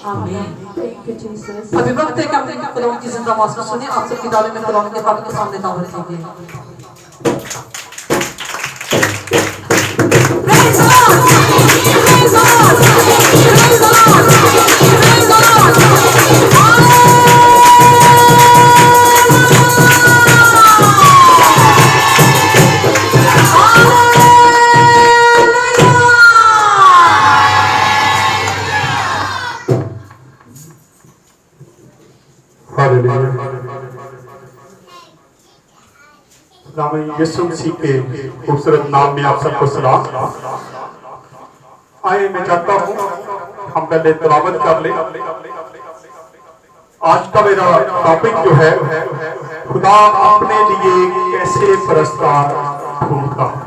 अभिभक्त है कि हमने खुदावंद की जिंदा आवाज को सुने। आप सबकी डाले में खुदावंद के पाक के सामने दावत कीजिए। Praise the Lord! Praise the Lord! Praise the Lord! Praise the Lord! यीशु मसीह के खूबसूरत नाम में आप सबको सलाम। आए मैं चाहता हूँ हम पहले तिलावत कर लें। आज का मेरा टॉपिक जो है, खुदा अपने लिए कैसे परस्तार ढूंढता है।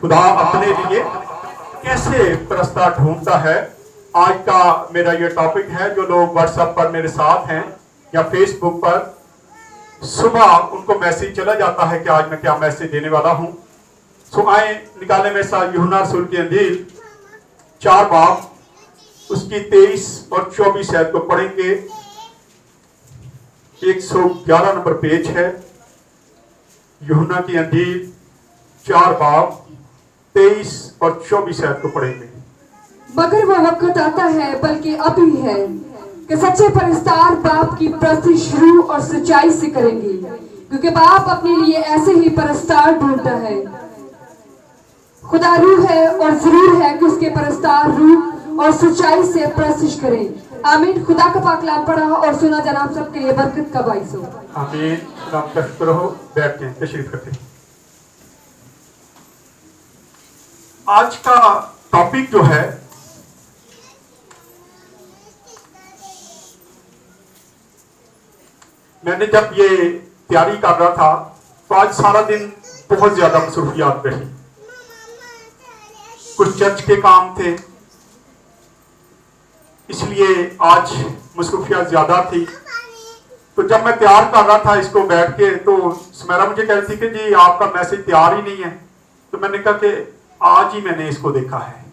खुदा अपने लिए कैसे परस्तार ढूंढता है, आज का मेरा ये टॉपिक है। जो लोग व्हाट्सएप पर मेरे साथ हैं या फेसबुक पर, सुबह उनको मैसेज चला जाता है कि आज मैं क्या मैसेज देने वाला हूं। सो आए निकाले मेरे साथ यूहन्ना रसूल की इंजील 4 बाब उसकी 23 और 24 आयत को पढ़ेंगे। 111 नंबर पेज है। यूहन्ना की इंजील 4 बाब 23 और 24 आयत को पढ़ेंगे। मगर वह वक्त आता है, बल्कि अभी है, कि सच्चे परस्तार बाप की प्रस्तुति शुरू और सच्चाई से करेंगे, क्योंकि बाप अपने लिए ऐसे ही परस्तार ढूंढता है। खुदा रूह है और जरूर है कि उसके परस्तार रूह और सच्चाई से प्रस्तुति करें। आमीन। खुदा का पाक कलाम पढ़ा और सुना जनाब सबके लिए बरकत का बाइस हो। आमीन। खुदा का शुक्र हो। बैठ के तशरीफ रखें। आज का टॉपिक जो है, मैंने जब ये तैयारी कर रहा था तो आज सारा दिन बहुत ज्यादा मसरूफियात रही। कुछ चर्च के काम थे, इसलिए आज मसरूफियात ज्यादा थी। तो जब मैं तैयार कर रहा था इसको बैठ के, तो सुमेरा मुझे कह रही थी कि जी आपका मैसेज तैयार ही नहीं है। तो मैंने कहा कि आज ही मैंने इसको देखा है।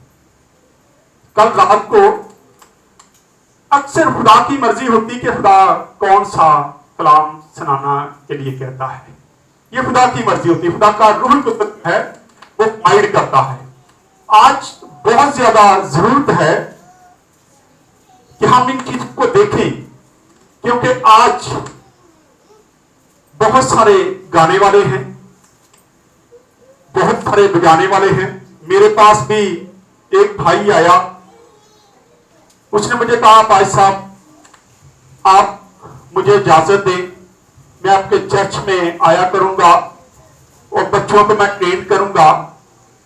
कल रात को अक्सर खुदा की मर्जी होती कि खुदा कौन सा कलाम सुनाना के लिए कहता है, ये खुदा की मर्जी होती है। खुदा का रूह कुदरत है, वो गाइड करता है। आज बहुत ज्यादा जरूरत है कि हम इन चीजों को देखें, क्योंकि आज बहुत सारे गाने वाले हैं, बहुत सारे बजाने वाले हैं। मेरे पास भी एक भाई आया, उसने मुझे कहा भाई साहब आप मुझे इजाजत दें, मैं आपके चर्च में आया करूंगा और बच्चों को मैं ट्रेन करूंगा।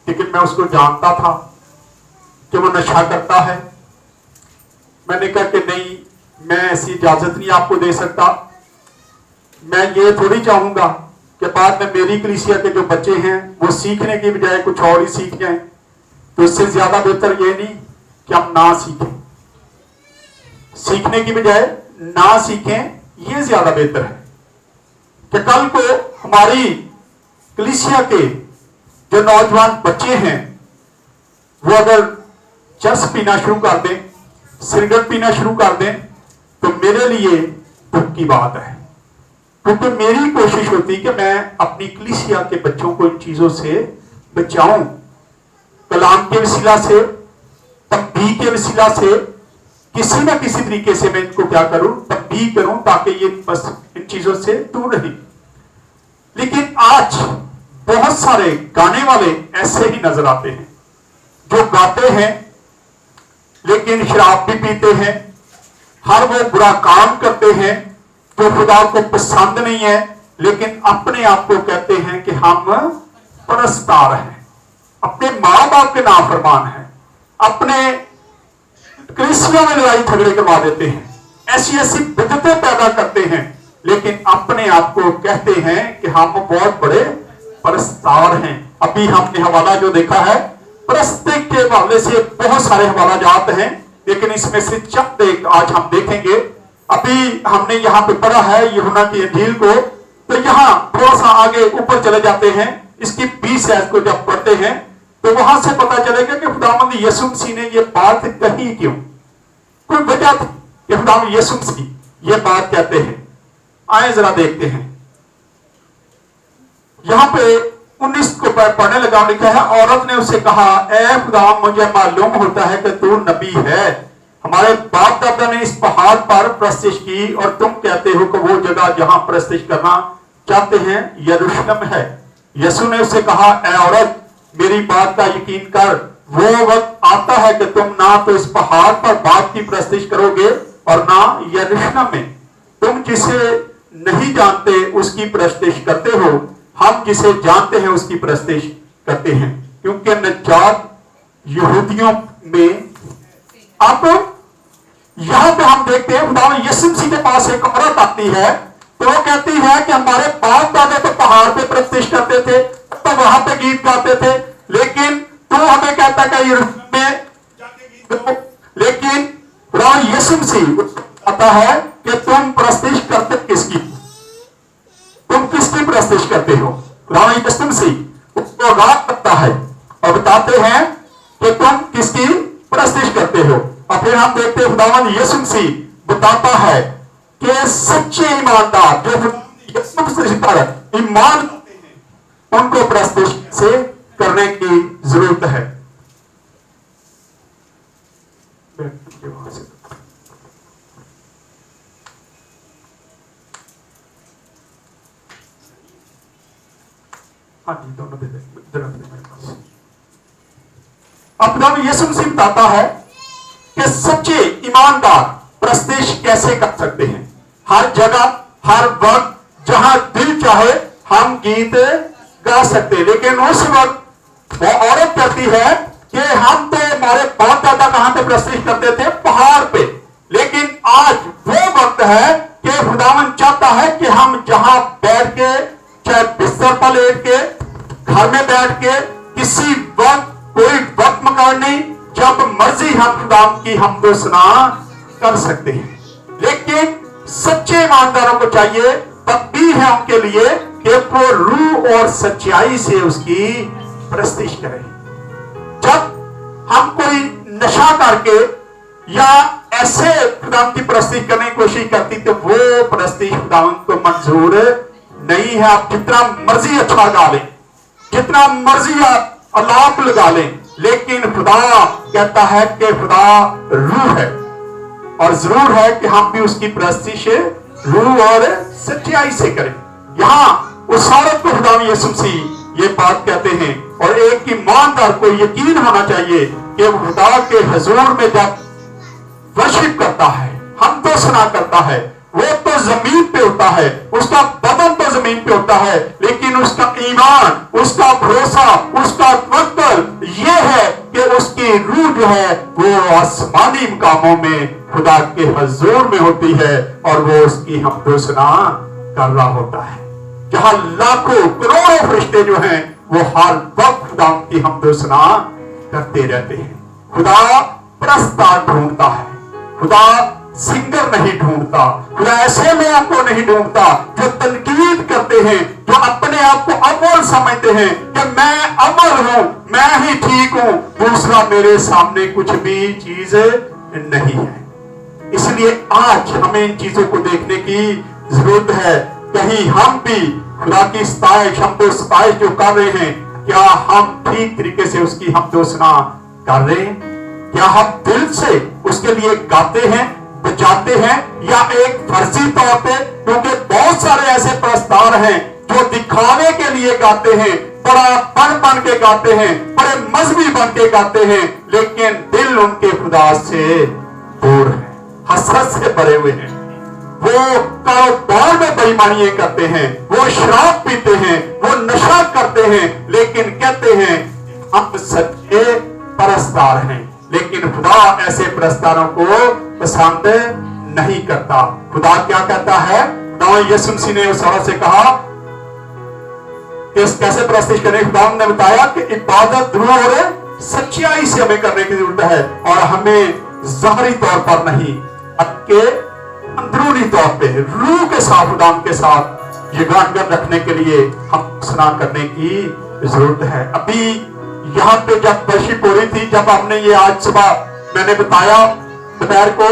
लेकिन मैं उसको जानता था कि वो नशा करता है। मैंने कहा कि नहीं, मैं ऐसी इजाजत नहीं आपको दे सकता। मैं ये थोड़ी चाहूंगा कि बाद में मेरी कलीसिया के जो बच्चे हैं वो सीखने की बजाय कुछ और ही सीख जाएं। तो इससे ज्यादा बेहतर ये नहीं कि हम ना सीखें, सीखने की बजाय ना सीखें, ये ज्यादा बेहतर है कि कल को हमारी कलीसिया के जो नौजवान बच्चे हैं वो अगर चरस पीना शुरू कर दें, सिगरेट पीना शुरू कर दें, तो मेरे लिए दुख की बात है। क्योंकि मेरी कोशिश होती कि मैं अपनी कलीसिया के बच्चों को इन चीजों से बचाऊं, कलाम के वसीला से, तंबीह के वसीला से, किसी न किसी तरीके से मैं इनको क्या करूं, तंबीह करूं, ताकि ये बस इन चीजों से दूर रहे। लेकिन आज बहुत सारे गाने वाले ऐसे ही नजर आते हैं जो गाते हैं लेकिन शराब भी पीते हैं, हर वो बुरा काम करते हैं जो खुदा को पसंद नहीं है, लेकिन अपने आप को कहते हैं कि हम परस्तार हैं, अपने मां बाप के नाफरमान हैं, अपने कलीसिया में लड़ाई झगड़े करवा देते हैं, ऐसी ऐसी बिदअतें पैदा करते हैं, लेकिन अपने आप को कहते हैं कि हम बहुत बड़े परस्तार हैं। अभी हमने हवाला जो देखा है, परस्ते के हवाले से बहुत सारे हवाला जात हैं, लेकिन इसमें से चंद एक आज हम देखेंगे। अभी हमने यहाँ पे पढ़ा है यूहन्ना की इंजील को, तो यहाँ थोड़ा सा आगे ऊपर चले जाते हैं, इसकी 20 आयत को जब पढ़ते हैं तो वहां से पता चलेगा कि खुदावंद यीशु मसीह ने ये बात कही क्यों। कोई खुदा यीशु मसीह ये बात कहते हैं। आए जरा देखते हैं, यहां पे 19 को पढ़ने लगा, लिखा है, औरत ने उससे कहा, ऐ खुदा, मुझे मालूम होता है कि तू नबी है। हमारे बाप दादा ने इस पहाड़ पर प्रस्तिश की और तुम कहते हो कि वो जगह जहां प्रस्तिश करना चाहते हैं यरूशलेम है। यीशु ने उससे कहा, ऐ औरत, मेरी बात का यकीन कर, वो वक्त आता है कि तुम ना तो इस पहाड़ पर बाप की प्रस्तिश करोगे और ना यरूशलेम में। तुम जिसे नहीं जानते उसकी प्रस्तिश करते हो, हम जिसे जानते हैं उसकी प्रस्तिश करते हैं, क्योंकि नजात यहूदियों में। अब यहां पे हम देखते हैं खुदा यीशु मसीह के पास एक औरत आती है, तो वो कहती है कि हमारे बाप दादा तो पहाड़ पे प्रस्तिश करते थे, तो वहां पे गीत गाते थे, लेकिन तू हमें कहता है यरूशलेम में जाके गीत गाओ। लेकिन खुदा यीशु मसीह आता है कि तुम प्रस्तिश करते किसकी, तुम किसकी प्रस्तिश करते हो। खुदा यीशु मसीह उसको आगाह करता है और बताते हैं कि तुम किसकी प्रस्तिश करते हो। और फिर हम देखते हैं खुदावन यीशु मसीह बताता है कि सच्चे ईमानदार जो यीशु मसीह पर ईमान करते हैं उनको प्रस्तिश से करने की जरूरत है। हाँ जी, दोनों दे दे। अब यीशु मसीह बताता है कि सच्चे ईमानदार प्रस्तिश कैसे कर सकते हैं। हर जगह हर वक्त जहां दिल चाहे हम गीत गा सकते हैं, लेकिन उस वक्त वो औरत कहती है कि हम तो हमारे बाप दादा कहां पे प्रस्तिश करते थे, पहाड़ पे। लेकिन आज वो वक्त है कि खुदावन चाहता है कि हम जहां बैठ के, चाहे बिस्तर पर लेट के, घर में बैठ के, किसी वक्त कोई वक्त मकान नहीं, जब मर्जी हम खुदा की हमदो सना कर सकते हैं। लेकिन सच्चे ईमानदारों को चाहिए, तकदीर है उनके लिए कि वो रूह और सच्चाई से उसकी प्रस्तिश करें। जब हम कोई नशा करके या ऐसे खुदा की प्रस्तिश करने की कोशिश करती तो वो प्रस्तिश खुदा को मंजूर नहीं है। आप जितना मर्जी अच्छा गा लें, जितना मर्जी आप अलाप लगा लें, लेकिन खुदा कहता है कि खुदा रूह है और जरूर है कि हम भी उसकी प्रस्तिश रूह और सच्चाई से करें। यहां उस औरत को खुदा यीशु मसीह ये बात कहते हैं, और एक ईमानदार को यकीन होना चाहिए कि वो खुदा के हुजूर में जब वर्शिप करता है, हम तो सुना करता है, वो तो जमीन पे होता है, उसका बदन तो जमीन पे होता है, लेकिन उसका ईमान, उसका भरोसा, उसका तवक्कुल ये है कि उसकी रूह जो है वो आसमानी मकामों में खुदा के हुजूर में होती है और वो उसकी हमदो सना कर रहा होता है। जहां लाखों करोड़ों फरिश्ते जो हैं वो हर वक्त खुदा की हमदो सना करते रहते हैं। खुदा प्रस्ताव ढूंढता है, खुदा सिंगर नहीं ढूंढता, खुदा ऐसे लोगों को नहीं ढूंढता जो तनकीद करते हैं, जो अपने आप को अव्वल समझते हैं कि मैं अव्वल हूं, मैं ही ठीक हूं, दूसरा मेरे सामने कुछ भी चीज नहीं है। इसलिए आज हमें इन चीजों को देखने की जरूरत है। कहीं हम भी खुदा की सताइश, हमदो सताइश जो कर रहे हैं, क्या हम ठीक तरीके से उसकी हमदो सना कर रहे हैं? क्या हम दिल से उसके लिए गाते हैं, बजाते हैं, या एक फर्जी तौर पे? क्योंकि बहुत सारे ऐसे प्रस्तार हैं जो दिखाने के लिए गाते हैं, बड़ा बन के गाते हैं, बड़े मजहबी बन के गाते हैं, लेकिन दिल उनके खुदा से दूर है, हसरत से भरे हुए हैं। वो कारोबार में बेईमानियां करते हैं, वो शराब पीते हैं, वो नशा करते हैं, लेकिन कहते हैं हम सच्चे परस्तार हैं। लेकिन खुदा ऐसे परस्तारों को पसंद नहीं करता। खुदा क्या कहता है? खुदा यीशु मसीह ने उस औरत से कहा कि कैसे प्रस्तिश करें। खुदा ने बताया कि इबादत रूह और सच्चाई से हमें करने की जरूरत है, और हमें ज़ाहिरी तौर पर नहीं, के अंदरूनी तौर पे रूह के साथ, खुदा के साथ यगान रखने के लिए हम स्नान करने की जरूरत है। अभी यहाँ पे जब वर्शिप हो रही थी, जब हमने ये आज सुबह मैंने बताया दोपहर को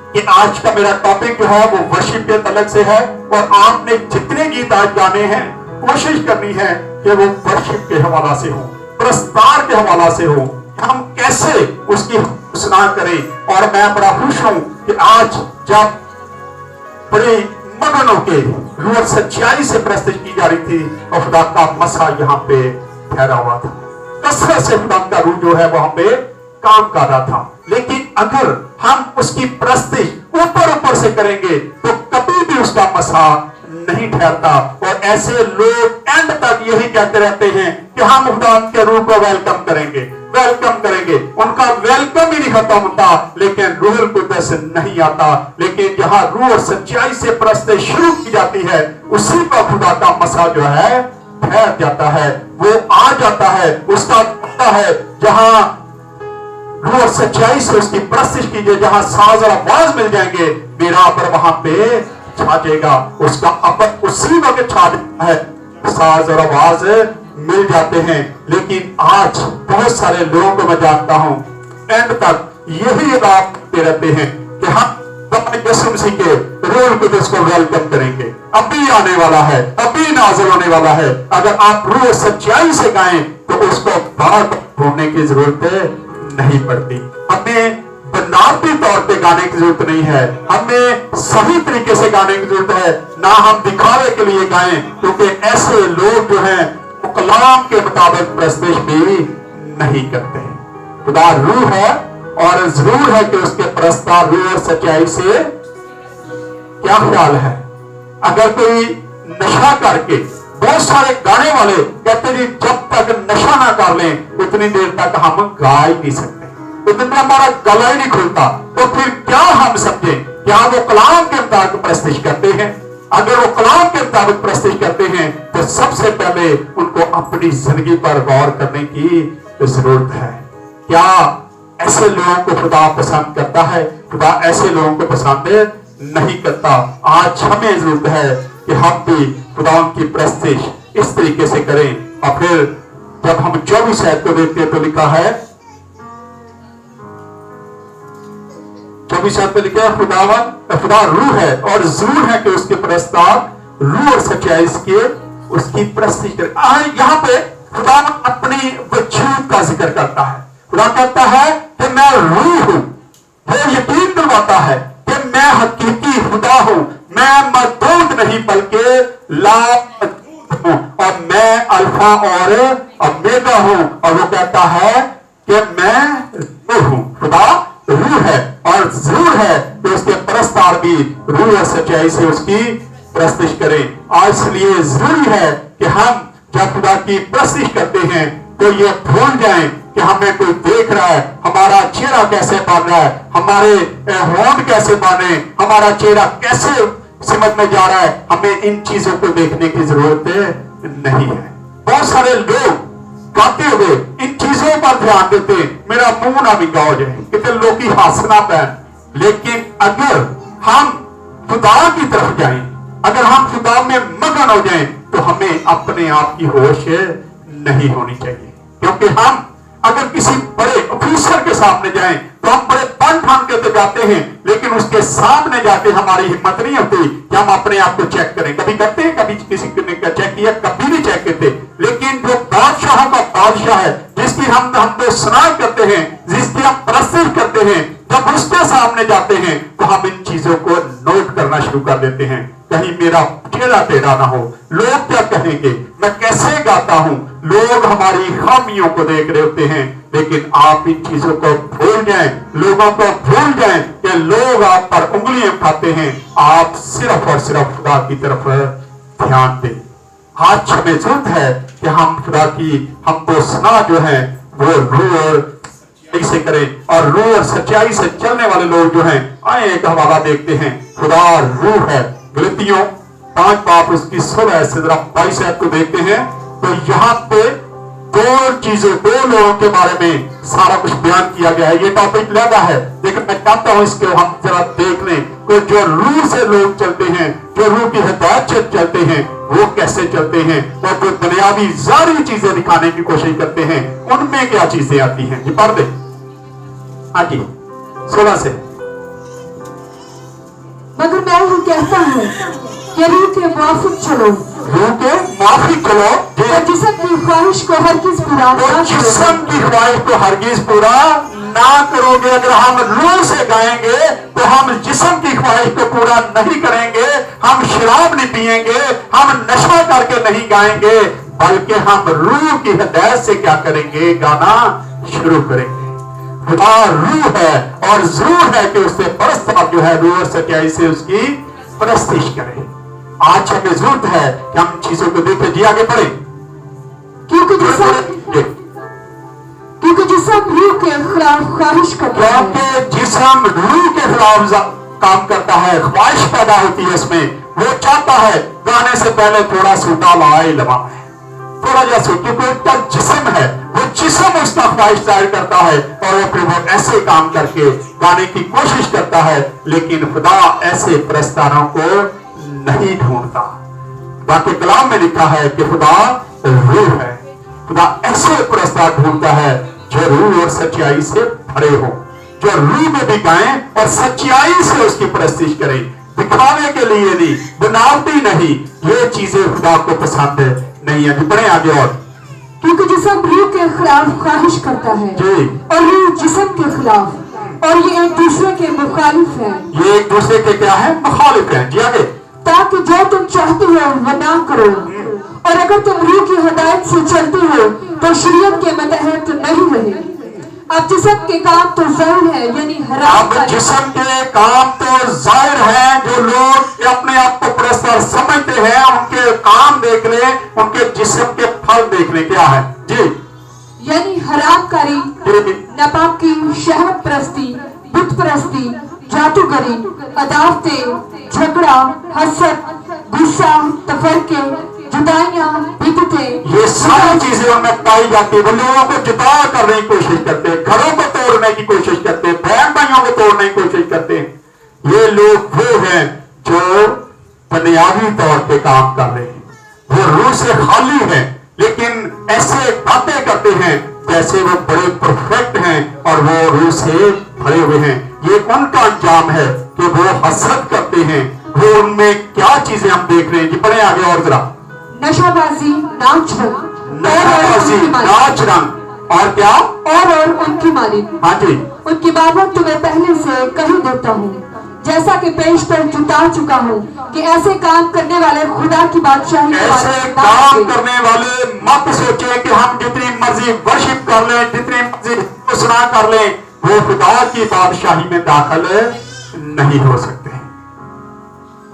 कि आज का मेरा टॉपिक जो है वो वर्शिप के तलक से है, और आपने जितने गीत आज गाने हैं कोशिश करनी है कि वो वर्शिप के हवाला से हो, प्रस्तार के हवाला से हो, हम कैसे उसकी घोषणा करें। और मैं बड़ा खुश हूं कि आज जब बड़े मगन होके रूह और सच्चाई से प्रस्तुत की जा रही थी और खुदा का मसा यहाँ पे ठहरा हुआ था, कसरत से खुदा का रूह जो है वहां पे काम कर रहा था। लेकिन अगर हम उसकी प्रस्तुति ऊपर ऊपर से करेंगे तो कभी भी उसका मसा नहीं ठहरता। और ऐसे लोग एंड तक यही कहते रहते हैं कि हम खुदा के रूह को वेलकम करेंगे, वेलकम करेंगे। उनका वेलकम ही नहीं खत्म होता, लेकिन रूह कुदस नहीं आता। लेकिन जहां रूह और सच्चाई से प्रस्तुति शुरू की जाती है, उसी पर खुदा का मसा जो है ठहर जाता है, वो आ जाता है, उसका आता है। जहां रूह और सच्चाई से उसकी प्रस्तुति कीजिए, जहां साज और आवाज मिल जाएंगे, मेरा पर वहां पे छा जाएगा, उसका अपन उसी वक्त छा जाता है, साज और आवाज मिल जाते हैं। लेकिन आज बहुत सारे लोगों को मैं जानता हूं एंड तक यही बात कहते रहते हैं कि हम अपने यीशु मसीह के रूह कुदस को वेलकम करेंगे, अभी आने वाला है, अभी नाज़िल होने वाला है। अगर आप रूह सच्चाई से गाएं तो उसको बार ढूंढने की जरूरत नहीं पड़ती। हमें बनावटी तौर पे गाने की जरूरत नहीं है, हमें सही तरीके से गाने की जरूरत है, ना हम दिखावे के लिए गाएं, क्योंकि ऐसे लोग जो हैं वो कलाम के मुताबिक प्रस्तुत भी नहीं करते। खुदा रूह है और जरूर है कि उसके प्रस्ताव रूह और सच्चाई से क्या ख्याल है। अगर कोई नशा करके, बहुत सारे गाने वाले कहते जी जब तक नशा ना कर लें उतनी देर तक हम गा ही नहीं सकते, उतना हमारा गला ही नहीं खुलता, तो फिर क्या हम समझे क्या वो कलाम के मुताबिक प्रस्तुत करते हैं। अगर वो कलाम के मुताबिक प्रस्तुत करते हैं तो सबसे पहले उनको अपनी जिंदगी पर गौर करने की जरूरत है। क्या ऐसे लोगों को खुदा पसंद करता है? खुदा ऐसे लोगों को पसंद नहीं करता। आज हमें जरूरत है कि हम भी खुदा की प्रस्तुति इस तरीके से करें। और फिर जब हम 24 आयत को देखते हैं तो लिखा है, 24 आयत में लिखा है खुदा रूह है और जरूर है कि उसके प्रस्ताव रूह और सच्चाई के उसकी प्रस्तुति करे। यहाँ पे खुदा अपनी वजूद का जिक्र करता है। खुदा कहता है कि मैं रूह हूं, वो यकीन दिलवाता है कि मैं हकीकी खुदा हूं, मैं मौजूद नहीं बल्कि ला हूं, और मैं अल्फा और ओमेगा हूं। और वो कहता है कि मैं रूह हूं। खुदा रूह है और जरूर है कि उसके प्रस्ताव भी रूह और सच्चाई से उसकी प्रस्तुति करें। आज इसलिए जरूरी है कि हम जब खुदा की प्रस्तुति करते हैं तो ये भूल जाएं कि हमें कोई देख रहा है, हमारा चेहरा कैसे बन रहा है, हमारे होंठ कैसे बने, हमारा चेहरा कैसे समझ में जा रहा है। हमें इन चीजों को देखने की जरूरत नहीं है। बहुत सारे लोग गाते हुए इन चीजों पर ध्यान देते, मेरा मुंह ना बिगा हो जाए, कितने लोग की हंसना पहन। लेकिन अगर हम खुदा की तरफ जाएं, अगर हम खुदा में मगन हो जाएं, तो हमें अपने आप की होश नहीं होनी चाहिए। क्योंकि हम अगर किसी बड़े ऑफिसर के सामने जाएं तो हम बड़े बन ठान के तो जाते हैं, लेकिन उसके सामने जाके हमारी हिम्मत नहीं होती कि हम अपने आप को चेक करें। कभी करते हैं, कभी किसी ने चेक किया, कभी नहीं चेक करते। लेकिन जो बादशाहों का बादशाह है, जिसकी हम तो स्नान करते हैं, जिसकी हम प्रस्तुत करते हैं, जब उसके सामने जाते हैं तो हम इन चीजों को नोट करना शुरू कर देते हैं। कहीं मेरा चेहरा टेढ़ा ना हो, लोग क्या कहेंगे, मैं कैसे गाता हूं, लोग हमारी खामियों को देख रहे होते हैं। लेकिन आप इन चीजों को भूल जाएं, लोगों को भूल जाएं कि लोग आप पर उंगलियां उठाते हैं। आप सिर्फ और सिर्फ खुदा की तरफ ध्यान दें। आज हमें जरूरत है कि हम खुदा की हमको सुना जो है वो रूह और से करें, और रूह और सच्चाई से चलने वाले लोग जो हैं, आए एक हवाला देखते हैं। खुदा रूह है। गलतियों 5 बाप उसकी 16 से जरा 22 को देखते हैं तो यहाँ पे दो चीजों, दो लोगों के बारे में सारा कुछ बयान किया गया है। ये टॉपिक लगा है, लेकिन मैं चाहता हूं इसको हम जरा देख लें कि जो रूह से लोग चलते हैं, जो रूह की हिदायत से चलते हैं, वो कैसे चलते हैं, और जो दुनियावी सारी चीजें दिखाने की कोशिश करते हैं, उनमें क्या चीजें आती हैं। ये पढ़ दे। हाँ जी, 16 से कि रूह के मुआफिक चलो, रूह के माफिक चलो, और जिस्म की ख्वाहिश को हरगिज पूरा तो ना जिस्म करो। की ख्वाहिश को हरगिज पूरा ना करोगे। अगर हम रूह से गाएंगे तो हम जिस्म की ख्वाहिश को पूरा नहीं करेंगे, हम शराब नहीं पिएंगे, हम नशा करके नहीं गाएंगे, बल्कि हम रूह की हिदायत से क्या करेंगे, गाना शुरू करेंगे। खुदा रूह है और जरूर है कि उससे परस्तार जो है रूह और सच्चाई से उसकी प्रस्तिश करें। आज हमें जरूरत है कि हम चीजों को देखें। जी आगे बढ़े। क्योंकि जिस्म रूह के खिलाफ ख्वाहिश करता है, क्योंकि जिस्म रूह के खिलाफ काम करता है, ख्वाहिश पैदा होती है इसमें। वो चाहता है गाने से पहले थोड़ा सूटा लाए लवाए, थोड़ा जा सूट, क्योंकि उसका जिस्म है, वो जिस्म उसका ख्वाहिश जाहिर करता है और फिर वो ऐसे काम करके गाने की कोशिश करता है। लेकिन खुदा ऐसे प्रस्तारों को नहीं ढूंढता। बाकी कलाम में लिखा है कि खुदा रूह है। खुदा ऐसे प्रस्तार ढूंढता है जो रूह और सच्चाई से भरे हो, जो रूह में भी गाएं और सच्चाई से उसकी प्रस्तिश करें, दिखावे के लिए नहीं, बनावटी नहीं। ये चीजें खुदा को पसंद नहीं है। बढ़े आगे। और क्योंकि जिस्म रूह के खिलाफ ख्वाहिश करता है जी, और रूह जिस्म के खिलाफ, और ये एक दूसरे के मुखालिफ है, ये एक दूसरे के क्या है, मुखालिफ है। जी आगे। ताकि जो तुम चाहते हो वह ना करो, और अगर तुम रूह की हिदायत से चलते हो तो शरीयत के मतहत नहीं रहे। अब जिस्म के काम तो जाहिर है, यानी हराम अब जिस्म के काम तो जाहिर है। जो लोग अपने आप को प्रस्तार समझते हैं, उनके काम देख ले, उनके जिस्म के फल देख ले। क्या है जी, यानी हरामकारी, नापाकी, शहवत परस्ती, बुत परस्ती, जादूगरी, अदावतें, झगड़ा, हसद, गुस्सा, तफरके, जुदाइयां, बिदतें, ये सारी चीजें उनमें पाई जाती है। वो लोगों को जुदा करने की कोशिश करते हैं, घरों को तोड़ने की कोशिश करते हैं, बहन भाइयों को तोड़ने की कोशिश करते हैं। ये लोग वो हैं जो बुनियादी तौर पे काम कर रहे हैं। वो रूह से खाली है, लेकिन ऐसे बातें करते हैं जैसे वो बड़े परफेक्ट हैं और वो रूह से भरे हुए हैं। ये उनका अंजाम है कि वो हसरत करते हैं। वो उनमें क्या चीजें हम देख रहे हैं। जी बढ़े आगे और जरा। नशाबाजी, नाच रंग, नशाबाजी, नाच रंग और क्या, और उनकी मालिक। हाँ जी, उनकी बाबत तुम्हें पहले से कह देता हूँ, जैसा कि पेश पर जुटा चुका हूँ, कि ऐसे काम करने वाले खुदा की बादशाही के ऐसे वारिस ना काम होंगे। करने वाले मत सोचे कि हम जितनी मर्जी वर्शिप कर लें, जितनी मर्जी घोषणा कर लें, वो खुदा की बादशाही में दाखिल नहीं हो सकते।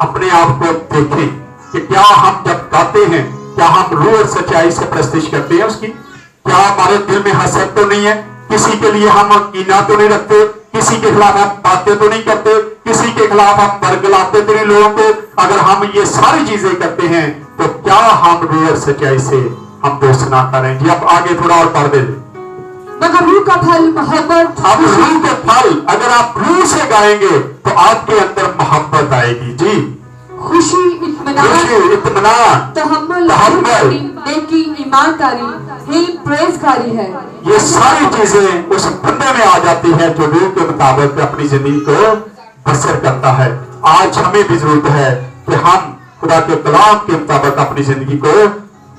अपने आप को देखें कि क्या हम जब गाते हैं, क्या हम रूह और सच्चाई से प्रस्तिश करते हैं उसकी? क्या हमारे दिल में हसद तो नहीं है? किसी के लिए हम कीना तो नहीं रखते? किसी के खिलाफ हम बातें तो नहीं करते? किसी के खिलाफ हम बरगलाते तो नहीं लोगों को? अगर हम ये सारी चीजें करते हैं तो क्या हम रूह और सच्चाई से हम दोस्त ना करें? जी अब आगे थोड़ा और पढ़ दे। मगर रूह का फल मोहब्बत, अब रूह के फल अगर आप रूह से गाएंगे तो आपके अंदर मोहब्बत आएगी। जी, खुशी, इत्मीनान, खुशी, इत्मीनान, तहम्मुल, तहम्मुल, नेकी, ईमानदारी, हिल्म, परहेजगारी है। ये सारी चीजें उस बंदे में आ जाती है जो रूह के मुताबिक अपनी जिंदगी को बसर करता है। आज हमें भी जरूरत है कि हम खुदा के कलाम के मुताबिक अपनी जिंदगी को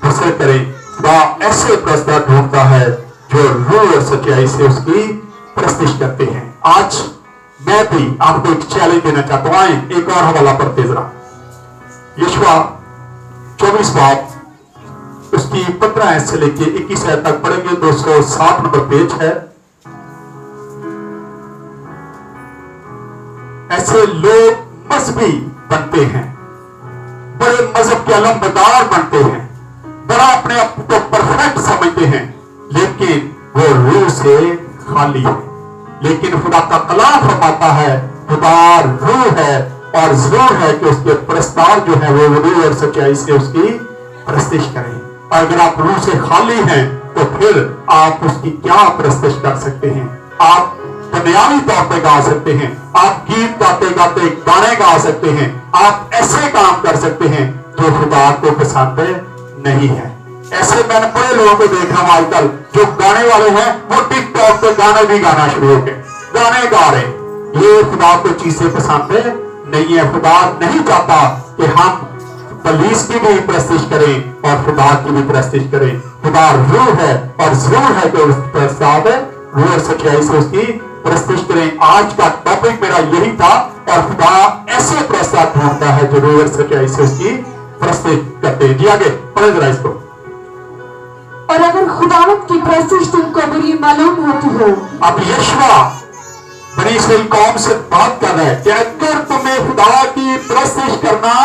बसर करें। खुदा ऐसे प्रस्ताव ढूंढता है जो रूह और सच्चाई से उसकी प्रस्तिश करते हैं। आज मैं भी आपको एक चैलेंज देना चाहता हूं। आए एक और हवाला पढ़ते जरा। यशवा 24 बाब उसकी 15 आयत से लेके 21 आयत तक पढ़ेंगे। 260 नंबर पेज है। ऐसे लोग मजहबी बनते हैं, बड़े मजहब के अलमबदार बनते हैं, बड़ा अपने आप को परफेक्ट समझते हैं, लेकिन वो रूह से खाली है। लेकिन खुदा का कलाम फरमाता है खुदा रूह है और जरूर है कि उसके प्रस्ताव जो है वो रूह और सच्चाई से उसकी प्रस्तिश करें। अगर आप रूह से खाली हैं तो फिर आप उसकी क्या प्रस्तिश कर सकते हैं? आप बुनियादी तौर पे गा सकते हैं, आप गीत गाते गाते गाने गा सकते हैं, आप ऐसे काम कर सकते हैं जो खुदा को पसंद नहीं है। ऐसे मैंने बड़े लोगों को देख रहा हूं आजकल जो गाने वाले हैं, वो टिकटॉक पे गाने भी गाना शुरू हो गए, गाने गा रहे। ये खुदा को चीजें पसंद नहीं है। खुदा नहीं चाहता कि हम कलीस की भी प्रस्तिश करें और खुदा की भी प्रस्तिश करें। खुदा रूह है और जरूर है कि उसके साथ रूह और सच्चाई से उसकी प्रस्तिश करें। आज का टॉपिक मेरा यही था और खुदा ऐसे प्रस्ताव ढूंढता है जो रूह और सच्चाई से उसकी प्रस्तिश करते हैं। जी आगे पढ़े जरा इसको। और अगर खुदावंत की प्रस्तिश तुमको बुरी मालूम होती हो, अब यशवा बनी इस्राएल कौम से बात कर रहा है कि अगर तुम्हें खुदा की प्रस्तिश करना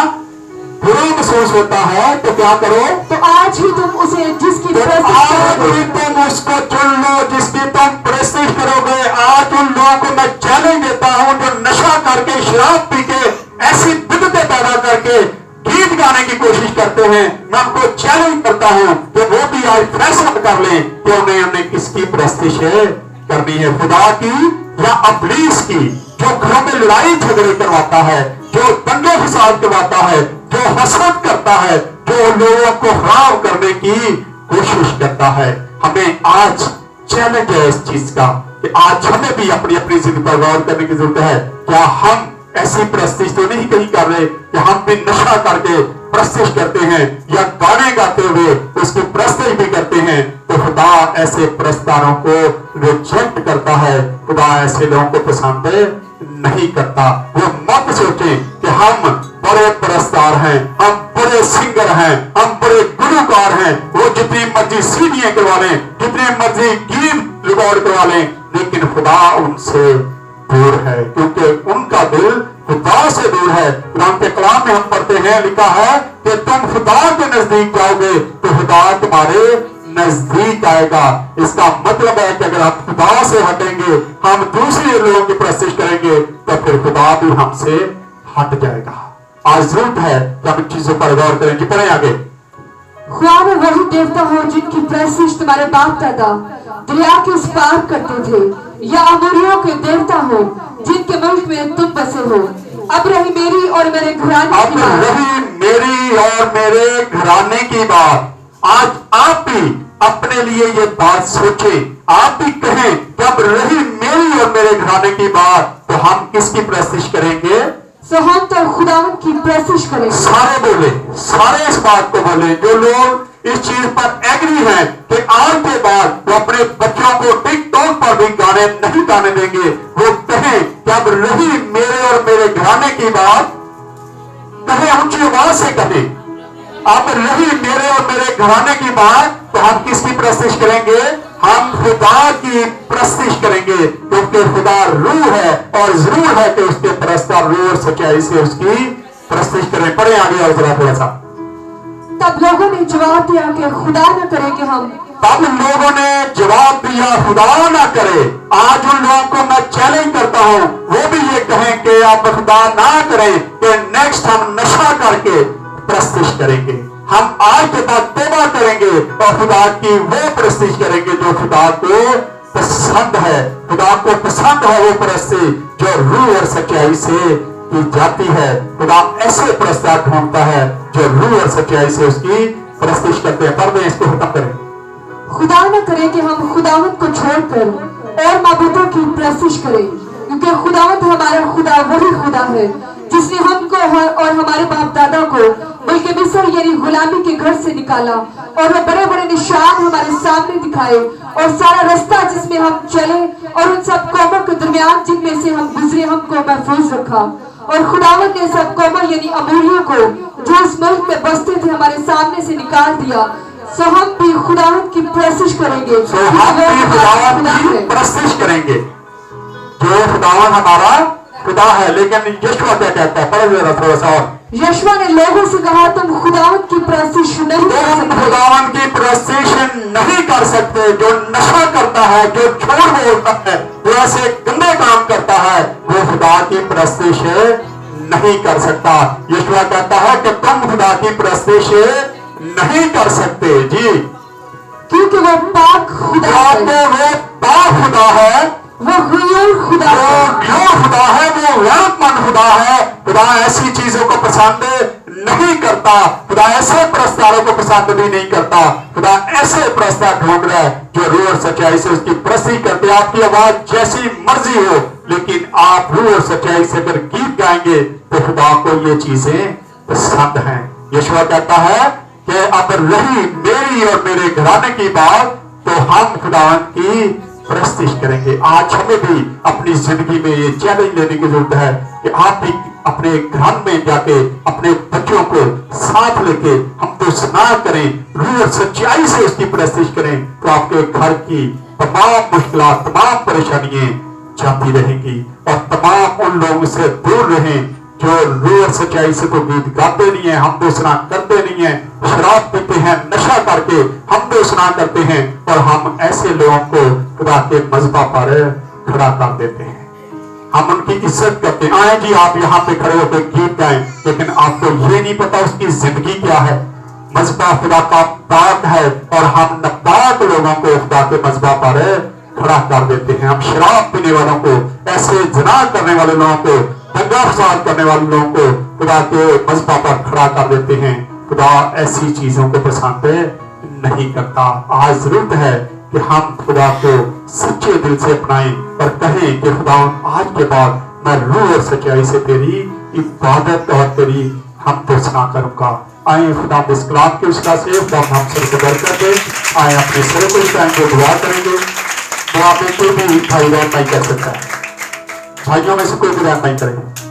बुरा महसूस होता है तो क्या करो? तो आज ही तुम उसे जिसकी तो प्रस्तिश आज करोगे, ही तुम उसको चुन लो जिसकी तुम प्रस्तिश करोगे। आज उन लोगों को मैं चैलेंज देता हूं जो नशा करके शराब पी के ऐसी बिदतें पैदा करके गीत गाने की कोशिश करते हैं। मैं उनको चैलेंज करता हूं कि वो भी आज फैसला कर लें कि उन्हें किसकी प्रस्तिश करनी है, खुदा की या अबलीस की, जो घरों में लड़ाई झगड़े करवाता है, जो दंगे फसाद करवाता है, जो हसरत करता है, जो लोगों को खराब करने की कोशिश करता है। हमें आज चैलेंज है इस चीज का कि आज हमें भी अपनी अपनी जिंदगी पर गौर करने की जरूरत है। क्या हम ऐसी प्रस्तिश तो नहीं कहीं कर रहे कि हम भी नशा करके प्रस्तिश करते हैं या गाने गाते हुए उसकी प्रस्तिश भी करते हैं? तो खुदा ऐसे प्रस्तारों को रिजेक्ट करता है। खुदा ऐसे लोगों को पसंद नहीं करता। वो मत सोचे कि हम बड़े प्रस्तार हैं, हम बड़े सिंगर हैं, हम बड़े गुलकार हैं, वो जितनी मर्जी सीढ़ियां करवा लें, जितनी मर्जी गीत रिकॉर्ड करवा लें, लेकिन खुदा उनसे दूर है क्योंकि उनका दिल खुदा से दूर है। कुरान के कलाम में हम पढ़ते हैं, लिखा है कि तुम खुदा के नजदीक जाओगे तो खुदा तुम्हारे नजदीक आएगा। इसका मतलब है कि अगर हम खुदा से हटेंगे, हम दूसरे लोगों की प्रस्तिश करेंगे तो फिर खुदा भी हमसे हट जाएगा। आज जरूरत है कि हम इन चीजों पर गौर करें। जी पढ़ें आगे। खुदा में वही देवता हो जिनकी प्रस्तिश तुम्हारे बाप दादा दरिया के उस पार करते थे, या अमोरियों के देवता हो जिनके मुल्क में तुम बसे हो। अब रही मेरी और मेरे घराने की बात। रही मेरी और मेरे घराने की बात। आज आप भी अपने लिए ये बात सोचें, आप भी कहें जब रही मेरी और मेरे घराने की बात तो हम किसकी प्रस्तिश करेंगे? सो हम तो खुदावंत की प्रस्तिश करेंगे। सारे बोले, सारे इस बात को बोले जो लोग इस चीज पर एग्री हैं कि आज के बाद वो अपने बच्चों को टिकटॉक पर भी गाने नहीं गाने देंगे। वो कहें जब रही मेरे और मेरे घराने की बात, कहें ऊंची आवाज से कहें अब रही मेरे और मेरे घराने की बात तो हम किसकी प्रस्तिश करेंगे? हम खुदा की प्रस्तिश करेंगे क्योंकि खुदा रूह है और जरूर है कि उसके प्रस्ताव रूह और सच्चाई से उसकी प्रस्तिश करें। पढ़े आगे और जरा थोड़ा सा। तब लोगों ने जवाब दिया कि खुदा न करे कि हम। तब लोगों ने जवाब दिया खुदा ना करे। आज उन लोगों को मैं चैलेंज करता हूं वो भी ये कहें कि आप खुदा ना करें कि नेक्स्ट हम नशा करके प्रस्तिश करेंगे। हम आज के बाद तौबा करेंगे और खुदा की वो प्रस्तिश करेंगे जो खुदा को पसंद है। खुदा को पसंद है वो प्रस्तिश जो रूह और सच्चाई से की जाती है। खुदा ऐसे प्रस्ताव ढूंढता है जो रूह और सच्चाई से उसकी प्रस्तिश करते हैं। पर मैं इसको खत्म करें। खुदा न करे कि हम खुदावंत को छोड़कर और माबूदों की प्रस्तिश करें, क्योंकि खुदावंत हमारा खुदा वही खुदा है जिसने हमको और हमारे बाप दादा को मुल्क मिस्र यानी गुलामी के घर से निकाला और वो बड़े बड़े निशान हमारे सामने दिखाए और सारा रास्ता जिसमें हम चले और उन सब कौमों के दरमियान जिनमें से हम गुजरे हमको महफूज रखा। और खुदावंत ने सब कौमों यानी अमोरियों को जो उस मुल्क में बसते थे हमारे सामने से निकाल दिया। सो हम भी खुदावंत की प्रस्तिश करेंगे। प्रस्तिश करेंगे जो खुदावंत हमारा खुदा है। लेकिन यशवा क्या कहता है? पढ़े जरा थोड़ा सा और। यशवा ने लोगों से कहा तुम खुदावंत की प्रस्तिश नहीं कर सकते। खुदावंत की प्रस्तिश नहीं कर सकते। जो नशा करता है, जो झूठ बोलता है, जो ऐसे गंदे काम करता है, वो खुदा की प्रस्तिश नहीं कर सकता। यशवा कहता है कि तुम खुदा की प्रस्तिश नहीं कर सकते। जी क्योंकि वो पाक खुदा है। वो पाक खुदा है, वो हुयूर खुदा है, वो खुदा है, वो रहमतमंद खुदा है। खुदा ऐसी चीजों को पसंद नहीं करता। खुदा ऐसे प्रस्तावों को पसंद भी नहीं करता। खुदा ऐसे प्रस्ताव ढूंढ रहा है जो रूह और सच्चाई से उसकी प्रस्ती करते। आपकी आवाज जैसी मर्जी हो, लेकिन आप रूह और सच्चाई से अगर गीत गाएंगे तो खुदा को ये चीजें पसंद हैं। यीशु कहता है कि अब रही मेरी और मेरे घराने की बात तो हम खुदावंद की प्रस्तिश करेंगे। आज हमें भी अपनी जिंदगी में ये चैलेंज लेने की जरूरत है कि आप भी अपने घर में जाके अपने बच्चों को साथ लेके हम तो स्नान करें, रूह और सच्चाई से उसकी प्रस्तिश करें, तो आपके घर की तमाम मुश्किलात, तमाम परेशानियां जाती रहेंगी और तमाम उन लोगों से दूर रहें जो रूह और सच्चाई से तो गीत गाते नहीं है, हम दोसना करते नहीं है, शराब पीते हैं, नशा करके हम दोसना करते हैं और हम ऐसे लोगों को खुदा के मजबा पर खड़ा कर देते हैं। हम उनकी इज्जत करते हैं। आए जी आप यहाँ पे खड़े होकर गीत गाएं, लेकिन आपको ये नहीं पता उसकी जिंदगी क्या है। मजबा खुदा का पाक है और हम नापाक लोगों को खुदा के मजबा पर खड़ा कर देते हैं। हम शराब पीने वालों को, ऐसे जना करने वाले लोगों को, दंगा फसाद करने वाले लोगों को खुदा के मजबा पर खड़ा कर देते हैं। खुदा ऐसी चीजों को पसंद नहीं करता। आज जरूरत है कि हम खुदा को सच्चे दिल से अपनाएं और कहें कि खुदा आज के बाद मैं रूह और सच्चाई से तेरी इबादत और तेरी हम दोसना करूंगा। आए खुदा इस कलाम के उसका से खुदा हम सर को बर कर दे। आए अपने सर को उठाएंगे, दुआ करेंगे। दुआ में कोई भी भाई बहन नहीं कर सकता है, भाइयों में से कोई भी बहन नहीं करेगा।